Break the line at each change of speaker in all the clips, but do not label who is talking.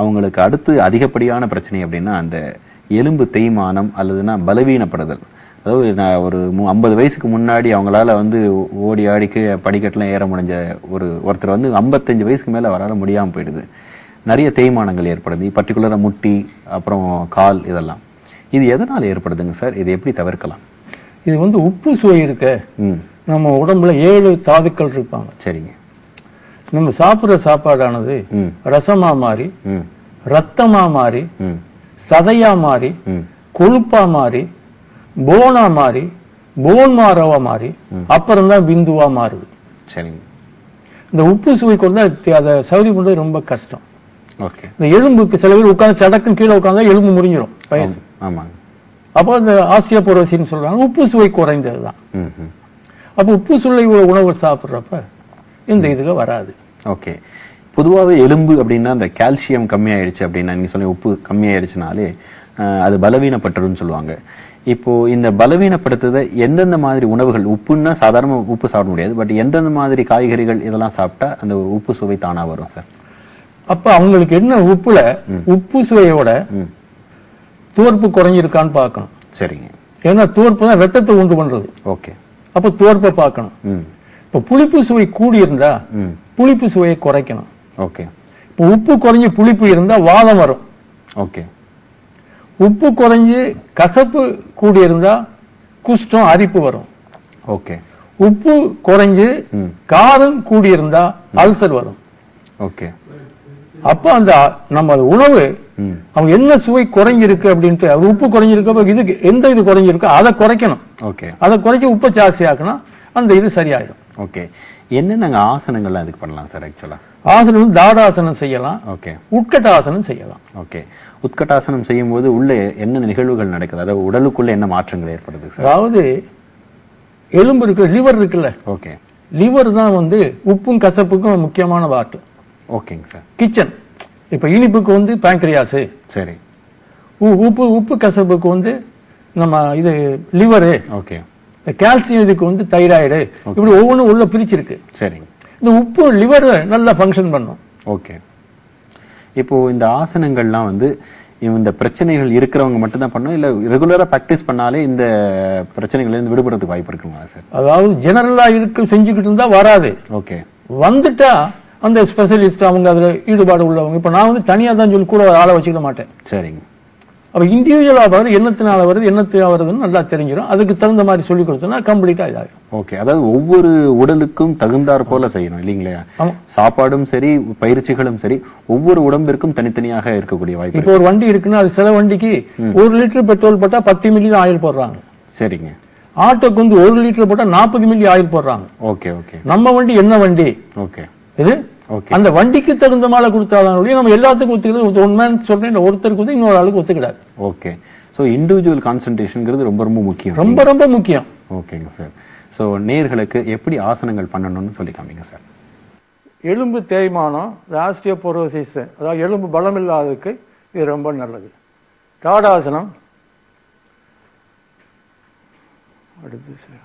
அவங்களுக்கு அடுத்து அதிகப்படியான பிரச்சனை அப்படின்னா அந்த எலும்பு தேய்மானம் அல்லதுன்னா பலவீனப்படுதல். அதாவது நான் ஒரு 50 வயசுக்கு முன்னாடி அவங்களால வந்து ஓடி ஆடி படிக்கட்டுலாம் ஏற முடிஞ்ச ஒருத்தர் வந்து 55 வயசுக்கு மேல அவரால் முடியாம போயிடுது. நிறைய தேய்மானங்கள் ஏற்படுது, பர்டிகுலரா முட்டி, அப்புறம் கால், இதெல்லாம். இது எதனால ஏற்படுதுங்க சார்? இது எப்படி தவிர்க்கலாம்?
இது வந்து உப்பு சுவை இருக்க, நம்ம உடம்புல 7 தாதுக்கள் இருப்பாங்க.
சரிங்க.
நம்ம சாப்பிடுற சாப்பாடானது ரசமா மாறி, ரத்தமா மாறி, சதையா மாறி, கொழுப்பா மாறி, போனா மாறி, போன் மாறவா மாறி, அப்புறம் தான் பிந்துவா மாறுது.
சரிங்க.
இந்த உப்பு சுவை கொண்டு அதை சௌரி பண்றது ரொம்ப கஷ்டம்.
ஓகே.
இந்த எலும்புக்கு சில பேர் உட்காந்து சடக்குன்னு கீழே உட்காந்தா எலும்பு முறிஞ்சிடும் வயசு.
ஆமாங்க.
அப்போ இந்த ஆஸ்டியோபோரோசிஸ்னு சொல்றாங்க, உப்பு சுவை குறைந்ததுதான். அப்போ உப்பு சுவை உணவு சாப்பிட்றப்ப இந்த இதுக்கு வராது.
ஓகே. பொதுவாகவே எலும்பு அப்படின்னா அந்த கால்சியம் கம்மியாயிடுச்சு அப்படின்னா, நீங்க சொல்ல உப்பு கம்மியாயிடுச்சுனாலே அது பலவீனப்பட்டுருன்னு சொல்லுவாங்க. இப்போ இந்த பலவீனப்படுத்துத எந்தெந்த மாதிரி உணவுகள், உப்புன்னா சாதாரண உப்பு சாப்பிட முடியாது, பட் எந்தெந்த மாதிரி காய்கறிகள் இதெல்லாம் சாப்பிட்டா அந்த உப்பு சுவை தானா வரும் சார்?
அப்ப அவங்களுக்கு என்ன, உப்புல உப்பு சுவையோட தோற்பு குறைஞ்சிருக்கான்னு பார்க்கணும்.
சரிங்க. ஏன்னா
தோற்பு தான் ரத்தத்தை உண்டு பண்றது.
ஓகே.
அப்ப தோற்பை பார்க்கணும். இப்ப புளிப்பு சுவை கூடி இருந்தா புளிப்பு சுவையை குறைக்கணும்.
ஓகே.
இப்ப உப்பு குறைஞ்சு புளிப்பு இருந்தா வாதம் வரும்.
ஓகே.
உப்பு குறைஞ்சு கசப்பு கூடி இருந்தா குஷ்டம், அரிப்பு வரும்.
ஓகே.
உப்பு குறைஞ்சு காரம் கூடி இருந்தா அல்சர் வரும்.
ஓகே.
அப்ப அந்த நம்ம உணவு அவங்க என்ன சுவை குறைஞ்சிருக்கு அப்படின்ட்டு, உப்பு குறைஞ்சிருக்கு, இதுக்கு எந்த இது குறைஞ்சிருக்கோ அதை குறைக்கணும்.
ஓகே.
அதை குறைச்சி உப்பை ஜாஸ்தி ஆக்கணும், அந்த இது சரியாயிடும்.
ஓகே. என்னென்ன ஆசனங்கள்லாம் இதுக்கு பண்ணலாம் சார்? ஆக்சுவலா
ஆசனம் தாடாசனம் செய்யலாம்.
ஓகே.
உட்கட்டாசனம் செய்யலாம்.
ஓகே. உட்கட்டாசனம் செய்யும் போது உள்ள என்ன நிகழ்வுகள் நடக்குது? அதாவது உடலுக்குள்ள என்ன மாற்றங்கள் ஏற்படுது சார்?
அதாவது எலும்பு இருக்கு, லிவர் இருக்குல்ல.
ஓகே.
லிவர் தான் வந்து உப்பும் கசப்புக்கும் முக்கியமான வாட்டு.
ஓகேங்க சார்.
கிச்சன். இப்ப இனிப்புக்கு வந்து பேங்க்ரியாஸ்.
சரி.
உப்பு கசப்புக்கு வந்து நம்ம இது லிவரு.
ஓகே.
கால்சியம் இதுக்கு வந்து தைராய்டு. இப்படி ஒவ்வொன்றும் உள்ள பிரிச்சிருக்கு.
சரிங்க.
இந்த உப்பு லிவர் நல்லா ஃபங்க்ஷன் பண்ணும்.
ஓகே. இப்போ இந்த ஆசனங்கள்லாம் வந்து இந்த பிரச்சனைகள் இருக்கிறவங்க மட்டும் தான் பண்ணும், இல்ல ரெகுலரா பிராக்டிஸ் பண்ணாலே இந்த பிரச்சனைகள்ல இருந்து விடுபடுறதுக்கு வாய்ப்பு இருக்குங்களா சார்?
அதாவது ஜெனரலா இருக்க செஞ்சுக்கிட்டு இருந்தா வராது.
ஓகே.
வந்துட்டா அந்த ஸ்பெஷலிஸ்ட், அவங்க அதுல ஈடுபாடு உள்ளவங்க. இப்ப நான் வந்து தனியா தான் சொல்லி கூட ஆளை வச்சுக்க மாட்டேன்.
சரிங்க.
அப்ப இண்டிவிஜுவலா வருது, என்னத்தினால வருது, என்னத்தினால வருதுன்னு நல்லா தெரிஞ்சிடும். அதுக்கு தகுந்த மாதிரி சொல்லி கொடுத்தோம்னா கம்ப்ளீட்டா இதாகும்.
ஓகே. அதாவது ஒவ்வொரு உடலுக்கும் தகுந்தாற் போல செய்யணும் இல்லீங்களா? சாப்பாடும் சரி, பயிற்சிகளும் சரி, ஒவ்வொரு உடம்பிற்கும் தனித்தனியாக இருக்கக்கூடிய வாய்ப்பு.
இப்போ ஒரு வண்டி இருக்குன்னா அது சில வண்டிக்கு 1 லிட்டர் பெட்ரோல் போட்டா 10 மில்லி தான் ஆயில் போடுறாங்க. சரிங்க. ஆட்டோக்கு வந்து 1 லிட்டர் போட்டா 40 மில்லி ஆயில் போடுறாங்க. ஓகே. ஓகே. நம்ம வண்டி என்ன வண்டி? ஓகே. இது அந்த வண்டிக்கு தகுந்த மாதிரி கொடுத்தாதான் நம்ம எல்லாத்துக்கும் ஒத்துக்கிறது. ஒன் சொல்றேன், ஒருத்தருக்கு வந்து இன்னொரு ஆளுக்கு ஒத்துக்கிடாது. ஓகே. ஸோ இண்டிவிஜுவல் கான்சன்ட்ரேஷன்ங்கிறது ரொம்ப ரொம்ப முக்கியம். ரொம்ப ரொம்ப முக்கியம். ஓகேங்க சார். ஸோ நேயர்களுக்கு எப்படி ஆசனங்கள் பண்ணணும்னு சொல்லி காமிங்க சார். எலும்பு தேய்மானம், ஆஸ்டியோபோரோசிஸ், அதாவது எலும்பு பலம் இல்லாததுக்கு இது ரொம்ப நல்லது. தாடாசனம். அடுத்து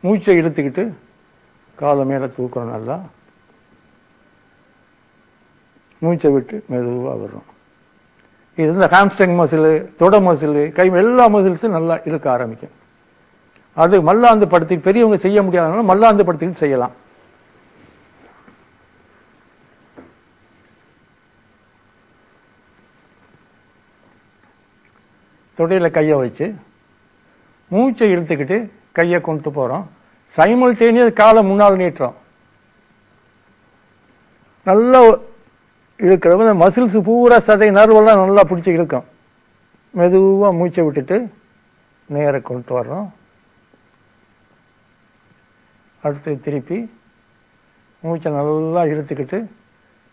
மூச்சை இழுத்துக்கிட்டு காலை மேலே தூக்கணும், நல்லா மூச்சை விட்டு மெதுவாக வரும். இது இந்த ஹாம்ஸ்ட்ரிங் மசில், தொட மசில், கை, எல்லா மசில்ஸும் நல்லா இழுக்க ஆரம்பிக்கும். அது மல்லாந்து படுத்தி, பெரியவங்க செய்ய முடியாதனால மல்லாந்து படுத்திக்கிட்டு செய்யலாம். தொடையில கையை வச்சு மூச்சை இழுத்துக்கிட்டு கையை கொண்டு போறோம். சைமல்டேனியஸ் காலை முன்னால் நீட்டுறோம். நல்லா இழுக்கிற மசில்ஸ் பூரா சதை நர்வெல்லாம் நல்லா பிடிச்சி இழுக்கும். மெதுவாக மூச்சை விட்டுட்டு நேர கொண்டு வர்றோம். அடுத்து திருப்பி மூச்சை நல்லா இழுத்துக்கிட்டு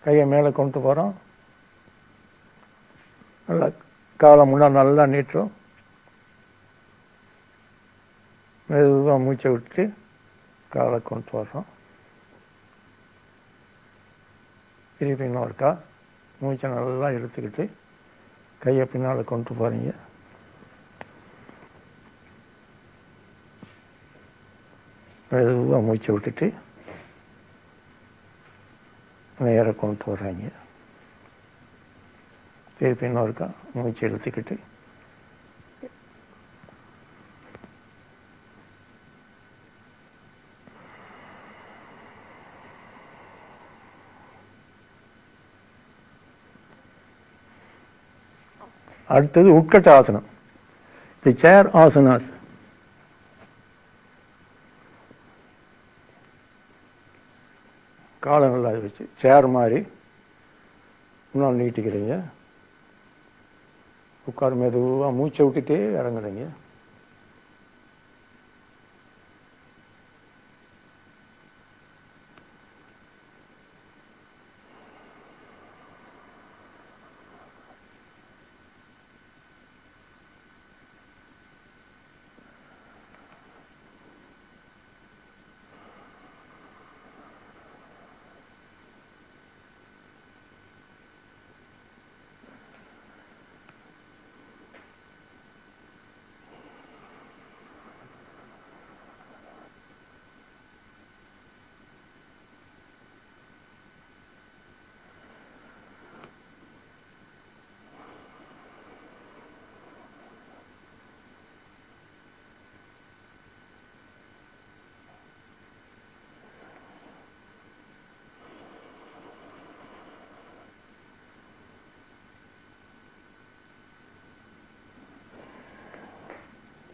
கையை மேலே கொண்டு போகிறோம். நல்லா காலை முன்னால் நல்லா நீட்டுறோம். மெதுவாக மூச்சை விட்டுட்டு காலை கொண்டு வர்றோம். திருப்பி இன்னொருக்கா மூச்சை நல்லா இழுத்துக்கிட்டு கையை பின்னால் கொண்டு போகிறீங்க. மெதுவாக மூச்சை விட்டுட்டு நேராக கொண்டு வர்றீங்க.
திருப்பி இன்னொருக்கா மூச்சு இழுத்துக்கிட்டு அடுத்தது உட்கட்ட ஆசனம். தி சேர் ஆசனாஸ். காலை நல்லா வச்சு சேர் மாதிரி முன்னால் நீட்டிக்கிறீங்க. உட்கார் மெதுவாக மூச்சை விட்டுட்டே இறங்குறீங்க.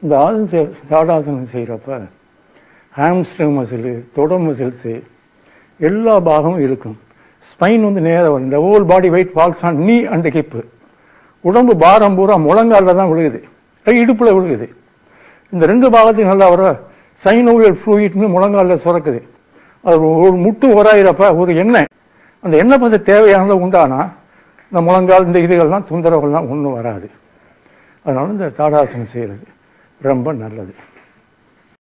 இந்த தாடாசனம் செய்கிறப்ப ஹாம்ஸ்ட்ரிங் மசில், தொட மசில்ஸு எல்லா பாகமும் இருக்கும். ஸ்பைன் வந்து நேராக வரும். இந்த whole body weight falls on knee and hip. உடம்பு பாரம் பூரா முழங்காலில் தான் விழுகுது, இடுப்பில் விழுகுது. இந்த ரெண்டு பாகத்தையும் நல்லா வர சைனோவியல் ஃப்ளூயிட்னு முழங்காலில் சுரக்குது. அது ஒரு முட்டு உராயிறப்ப ஒரு எண்ணெய், அந்த எண்ணெய் பசை தேவையானதை உண்டானா இந்த முழங்கால் இந்த இதுகள்லாம் தொந்தரவுகள்லாம் ஒன்றும் வராது. அதனால இந்த தாடாசனம் செய்கிறது ரொம்ப நல்லது.